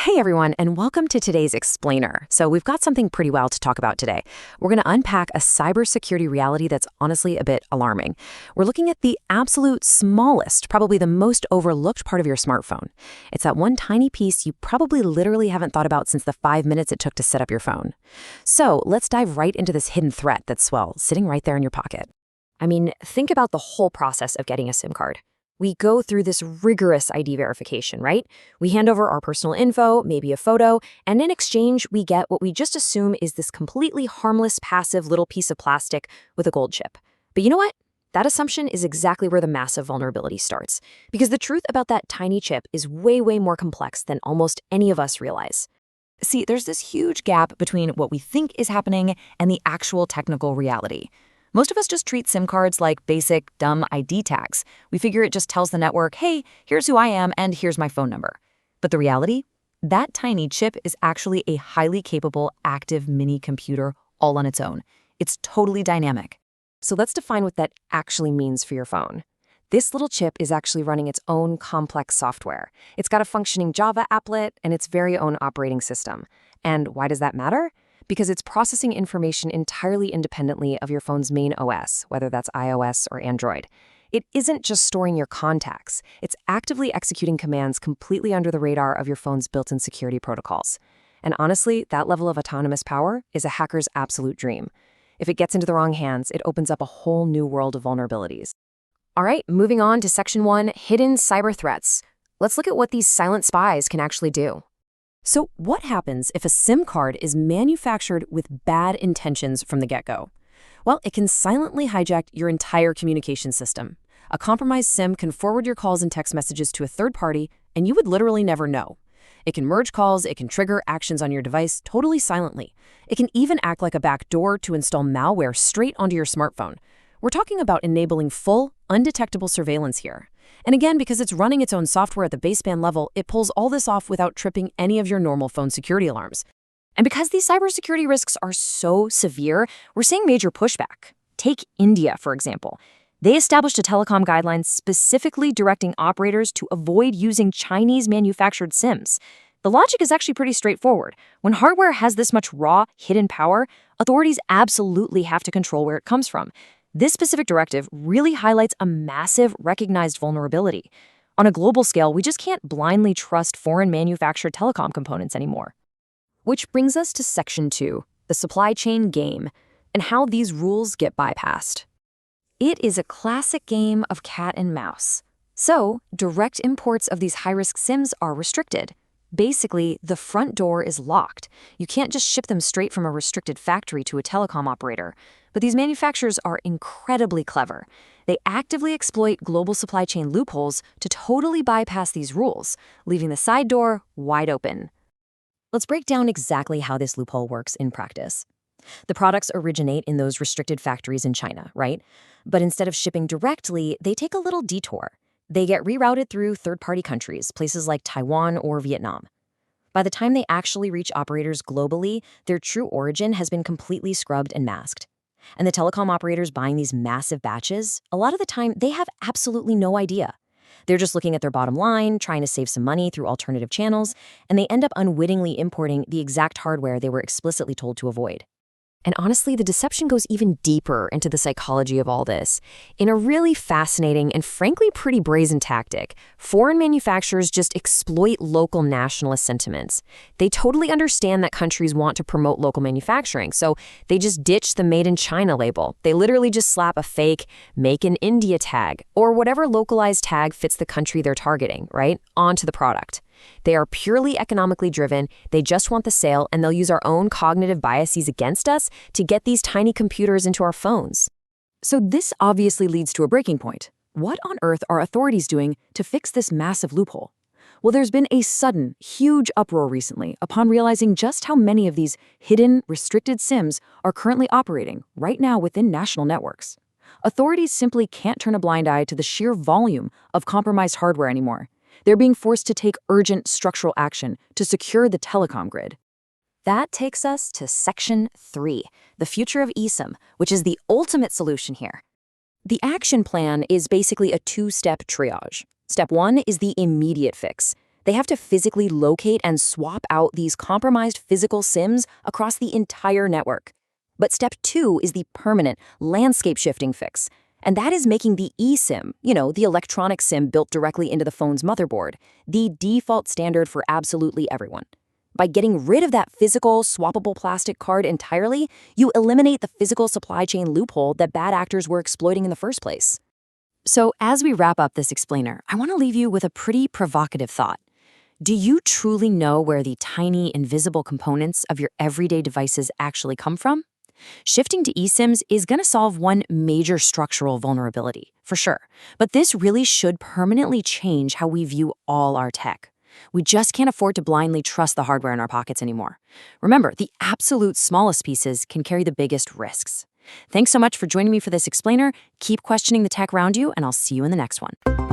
Hey everyone, and welcome to today's Explainer. So, we've got something pretty wild to talk about today. We're going to unpack a cybersecurity reality that's honestly a bit alarming. We're looking at the absolute smallest, probably the most overlooked part of your smartphone. It's that one tiny piece you probably literally haven't thought about since the 5 minutes it took to set up your phone. So, let's dive right into this hidden threat that's, well, sitting right there in your pocket. I mean, think about the whole process of getting a SIM card. We go through this rigorous ID verification, right? We hand over our personal info, maybe a photo, and in exchange, we get what we just assume is this completely harmless, passive little piece of plastic with a gold chip. But you know what? That assumption is exactly where the massive vulnerability starts. Because the truth about that tiny chip is way, way more complex than almost any of us realize. See, there's this huge gap between what we think is happening and the actual technical reality. Most of us just treat SIM cards like basic, dumb ID tags. We figure it just tells the network, hey, here's who I am and here's my phone number. But the reality? That tiny chip is actually a highly capable, active mini computer all on its own. It's totally dynamic. So let's define what that actually means for your phone. This little chip is actually running its own complex software. It's got a functioning Java applet and its very own operating system. And why does that matter? Because it's processing information entirely independently of your phone's main OS, whether that's iOS or Android. It isn't just storing your contacts. It's actively executing commands completely under the radar of your phone's built-in security protocols. And honestly, that level of autonomous power is a hacker's absolute dream. If it gets into the wrong hands, it opens up a whole new world of vulnerabilities. All right, moving on to Section 1, Hidden Cyber Threats. Let's look at what these silent spies can actually do. So, what happens if a SIM card is manufactured with bad intentions from the get-go? Well, it can silently hijack your entire communication system. A compromised SIM can forward your calls and text messages to a third party, and you would literally never know. It can merge calls, it can trigger actions on your device totally silently. It can even act like a backdoor to install malware straight onto your smartphone. We're talking about enabling full, undetectable surveillance here. And again, because it's running its own software at the baseband level, it pulls all this off without tripping any of your normal phone security alarms. And because these cybersecurity risks are so severe, we're seeing major pushback. Take India, for example. They established a telecom guideline specifically directing operators to avoid using Chinese-manufactured SIMs. The logic is actually pretty straightforward. When hardware has this much raw, hidden power, authorities absolutely have to control where it comes from. This specific directive really highlights a massive recognized vulnerability. On a global scale, we just can't blindly trust foreign manufactured telecom components anymore. Which brings us to Section 2, the supply chain game, and how these rules get bypassed. It is a classic game of cat and mouse. So, direct imports of these high-risk SIMs are restricted. Basically, the front door is locked. You can't just ship them straight from a restricted factory to a telecom operator. But these manufacturers are incredibly clever. They actively exploit global supply chain loopholes to totally bypass these rules, leaving the side door wide open. Let's break down exactly how this loophole works in practice. The products originate in those restricted factories in China, right? But instead of shipping directly, they take a little detour. They get rerouted through third-party countries, places like Taiwan or Vietnam. By the time they actually reach operators globally, their true origin has been completely scrubbed and masked. And the telecom operators buying these massive batches, a lot of the time, they have absolutely no idea. They're just looking at their bottom line, trying to save some money through alternative channels, and they end up unwittingly importing the exact hardware they were explicitly told to avoid. And honestly, the deception goes even deeper into the psychology of all this. In a really fascinating and frankly pretty brazen tactic, foreign manufacturers just exploit local nationalist sentiments. They totally understand that countries want to promote local manufacturing, so they just ditch the Made in China label. They literally just slap a fake Make in India tag, or whatever localized tag fits the country they're targeting, right, onto the product. They are purely economically driven, they just want the sale, and they'll use our own cognitive biases against us to get these tiny computers into our phones. So this obviously leads to a breaking point. What on earth are authorities doing to fix this massive loophole? Well, there's been a sudden, huge uproar recently upon realizing just how many of these hidden, restricted SIMs are currently operating right now within national networks. Authorities simply can't turn a blind eye to the sheer volume of compromised hardware anymore. They're being forced to take urgent structural action to secure the telecom grid. That takes us to Section 3, the future of eSIM, which is the ultimate solution here. The action plan is basically a two-step triage. Step 1 is the immediate fix. They have to physically locate and swap out these compromised physical SIMs across the entire network. But step 2 is the permanent, landscape-shifting fix. And that is making the eSIM, the electronic SIM built directly into the phone's motherboard, the default standard for absolutely everyone. By getting rid of that physical, swappable plastic card entirely, you eliminate the physical supply chain loophole that bad actors were exploiting in the first place. So as we wrap up this explainer, I want to leave you with a pretty provocative thought. Do you truly know where the tiny, invisible components of your everyday devices actually come from? Shifting to eSIMs is going to solve one major structural vulnerability, for sure. But this really should permanently change how we view all our tech. We just can't afford to blindly trust the hardware in our pockets anymore. Remember, the absolute smallest pieces can carry the biggest risks. Thanks so much for joining me for this explainer. Keep questioning the tech around you, and I'll see you in the next one.